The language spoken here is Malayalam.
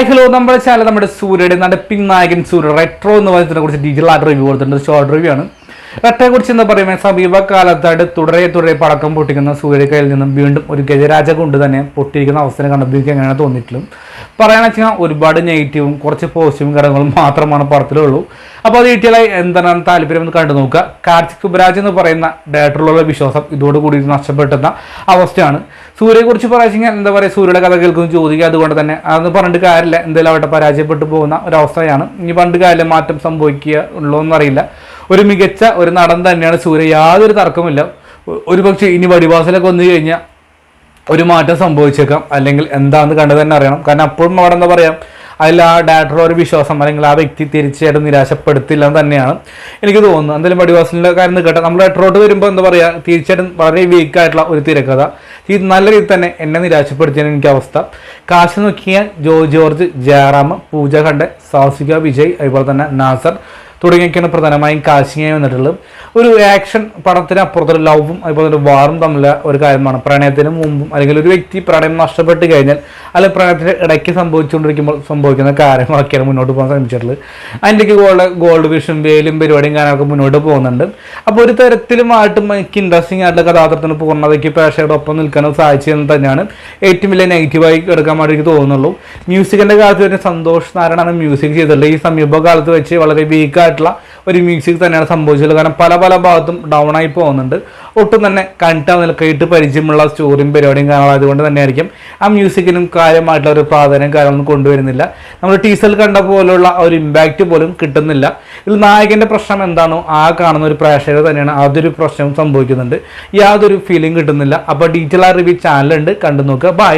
ഹലോ നമ്മുടെ ചാനൽ നമ്മുടെ സൂര്യയുടെ നടപ്പിംഗ് നായകൻ സൂര്യ റെട്രോ എന്ന് പറയുന്നതിനെ കുറിച്ച് ഡീറ്റെയിൽ ആയിട്ട് റിവ്യൂ കൊടുത്തിട്ടുണ്ട്. ഷോർട്ട് റിവ്യൂ ആണ്. റെട്രോയെ കുറിച്ച് എന്താ പറയുക, സമീപകാലത്തായിട്ട് തുടരെ പടക്കം പൊട്ടിക്കുന്ന സൂര്യയുടെ കയ്യിൽ നിന്നും വീണ്ടും ഒരു ഗജരാജ കൊണ്ട് തന്നെ പൊട്ടിയിരിക്കുന്ന അവസ്ഥ കണ്ടപ്പോൾ എനിക്ക് എങ്ങനെയാണ് തോന്നിയിട്ടുള്ളത്. പറയാന്ന് വെച്ചാൽ ഒരുപാട് നെഗറ്റീവും കുറച്ച് പോസിറ്റീവും ഘടകങ്ങളും മാത്രമാണ് പടത്തിലുള്ളൂ. അപ്പോൾ അത് ഡീറ്റെയിലായി എന്താണ് താല്പര്യം എന്ന് കണ്ടു നോക്കുക. കാർത്തിക് സുബ്രാജ് എന്ന് പറയുന്ന ഡയറക്ടറിലുള്ള വിശ്വാസം ഇതോടുകൂടി നഷ്ടപ്പെടുന്ന അവസ്ഥയാണ്. സൂര്യയെക്കുറിച്ച് പറയുക എന്താ പറയുക, സൂര്യയുടെ കഥ കേൾക്കുന്നു ചോദിക്കുക. അതുകൊണ്ട് തന്നെ അതൊന്നും പറഞ്ഞിട്ട് കാര്യമില്ല, എന്തായാലും അവിടെ പരാജയപ്പെട്ടു പോകുന്ന ഒരവസ്ഥയാണ്. ഇനി പണ്ട് കാലം മാറ്റം സംഭവിക്കുക ഉള്ളൂ എന്നറിയില്ല. ഒരു മികച്ച ഒരു നടൻ തന്നെയാണ് സൂര്യ, യാതൊരു തർക്കമില്ല. ഒരു പക്ഷേ ഇനി വടിവാസലൊക്കെ വന്നു കഴിഞ്ഞാൽ ഒരു മാറ്റം സംഭവിച്ചേക്കാം, അല്ലെങ്കിൽ എന്താണെന്ന് കണ്ടു തന്നെ അറിയണം. കാരണം അപ്പോഴും അവിടെ എന്താ പറയുക, അതിൽ ആ ഡയറക്ടർ ഒരു വിശ്വാസം അല്ലെങ്കിൽ ആ വ്യക്തി തീർച്ചയായിട്ടും നിരാശപ്പെടുത്തില്ല എന്ന് തന്നെയാണ് എനിക്ക് തോന്നുന്നത്. എന്തായാലും വടിവാസലിൻ്റെ കാര്യം കേട്ടോ, നമ്മൾ റെട്രോട്ട് വരുമ്പോൾ എന്താ പറയുക, തീർച്ചയായിട്ടും വളരെ വീക്കായിട്ടുള്ള ഒരു തിരക്കഥ ഇത് നല്ല രീതിയിൽ തന്നെ എന്നെ നിരാശപ്പെടുത്തിയാണ് എനിക്ക് അവസ്ഥ. കാശ് നോക്കിയാൽ ജോർജ്, ജയറാം, പൂജ ഖണ്ഡെ, സാഹസിക വിജയ്, അതുപോലെ തന്നെ നാസർ തുടങ്ങിയൊക്കെയാണ് പ്രധാനമായും കാശിങ്ങായി വന്നിട്ടുള്ളത്. ഒരു ആക്ഷൻ പടത്തിന് അപ്പുറത്തൊരു ലവും അതുപോലെ തന്നെ വാറും തമ്മിലുള്ള ഒരു കാര്യമാണ്. പ്രണയത്തിന് മുമ്പും അല്ലെങ്കിൽ ഒരു വ്യക്തി പ്രണയം നഷ്ടപ്പെട്ട് കഴിഞ്ഞാൽ അല്ലെങ്കിൽ പ്രണയത്തിന് ഇടയ്ക്ക് സംഭവിച്ചുകൊണ്ടിരിക്കുമ്പോൾ സംഭവിക്കുന്ന കാര്യങ്ങളൊക്കെയാണ് മുന്നോട്ട് പോകാൻ ശ്രമിച്ചിട്ടുള്ളത്. അതിൻ്റെയൊക്കെ ഗോൾഡ് വിഷും വേലും പരിപാടിയും കാര്യങ്ങളൊക്കെ മുന്നോട്ട് പോകുന്നുണ്ട്. അപ്പോൾ ഒരു തരത്തിലുമായിട്ടും എനിക്ക് ഇൻട്രസ്റ്റിംഗ് ആയിട്ടുള്ള കഥാപാത്രത്തിന് പൂർണ്ണതയ്ക്ക് പ്രേക്ഷകരുടെ ഒപ്പം നിൽക്കാനും സാധിച്ചതെന്ന് തന്നെയാണ് ഏറ്റവും വലിയ നെഗറ്റീവായി എടുക്കാൻ വേണ്ടി എനിക്ക് തോന്നുന്നുള്ളൂ. മ്യൂസിക്കിൻ്റെ കാലത്ത് വരുന്ന സന്തോഷ് നാരായണാണ് മ്യൂസിക് ചെയ്തിട്ടുള്ളത്. ഈ സമീപകാലത്ത് വെച്ച് വളരെ വീക്കായിട്ടുള്ള ഒരു മ്യൂസിക് തന്നെയാണ് സംഭവിച്ചത്. കാരണം പല ഭാഗത്തും ഡൗൺ ആയി പോകുന്നുണ്ട്. ഒട്ടും തന്നെ കേട്ട് പരിചയമുള്ള സ്റ്റോറിയും പരിപാടിയും കാണാൻ, അതുകൊണ്ട് തന്നെ ആയിരിക്കും ആ മ്യൂസിക്കിനും കാര്യമായിട്ടുള്ള ഒരു പ്രാധാന്യം കാര്യങ്ങളൊന്നും കൊണ്ടുവരുന്നില്ല. നമ്മൾ ടീസറിൽ കണ്ട പോലുള്ള ഒരു ഇമ്പാക്റ്റ് പോലും കിട്ടുന്നില്ല. ഇതിൽ നായകന്റെ പ്രശ്നം എന്താണോ ആ കാണുന്ന ഒരു പ്രേക്ഷകർ തന്നെയാണ് അതൊരു പ്രശ്നം സംഭവിക്കുന്നുണ്ട്. യാതൊരു ഫീലിംഗ് കിട്ടുന്നില്ല. അപ്പോൾ ഡീറ്റെയിൽ ആ റിവ്യൂ ചാനലുണ്ട്, കണ്ടു നോക്കുക. ബൈ.